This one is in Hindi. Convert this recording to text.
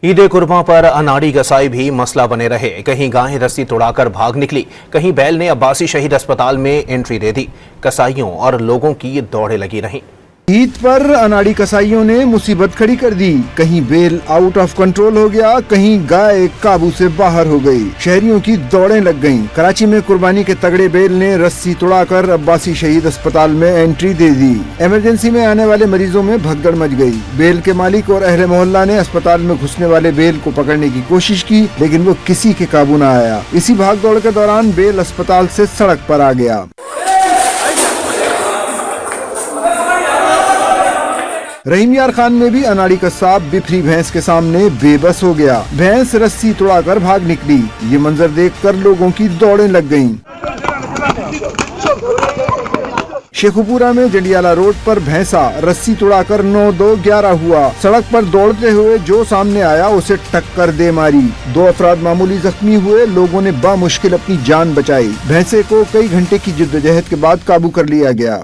ईद कुर्बान पर अनाड़ी कसाई भी मसला बने रहे। कहीं गायें रस्सी तोड़ाकर भाग निकली, कहीं बैल ने अब्बासी शहीद अस्पताल में एंट्री दे दी। कसाईयों और लोगों की दौड़ें लगी रहीं। ईद पर अनाड़ी कसाईयों ने मुसीबत खड़ी कर दी। कहीं बेल आउट ऑफ कंट्रोल हो गया, कहीं गाय काबू से बाहर हो गई। शहरियों की दौड़ें लग गईं। कराची में कुर्बानी के तगड़े बेल ने रस्सी तोड़ाकर अब्बासी शहीद अस्पताल में एंट्री दे दी। इमरजेंसी में आने वाले मरीजों में भगदड़ मच गई। बेल के मालिक और अहले मोहल्ला ने अस्पताल में घुसने वाले बेल को पकड़ने की कोशिश की, लेकिन वो किसी के काबू न आया। इसी भाग दौड़ के दौरान बेल अस्पताल से सड़क पर आ गया। रहीम यार खान में भी अनाड़ी कसाब बिफरी भैंस के सामने बेबस हो गया। भैंस रस्सी तोड़ाकर भाग निकली। ये मंजर देखकर लोगों की दौड़ें लग गईं। शेखुपुरा में जंडियाला रोड पर भैंसा रस्सी तोड़ाकर 9-2-11 हुआ। सड़क पर दौड़ते हुए जो सामने आया उसे टक्कर दे मारी। 2 अफराद मामूली जख्मी हुए। लोगों ने बामुश्किल अपनी जान बचाई। भैंसे को कई घंटे की जिद्दोजहद के बाद काबू कर लिया गया।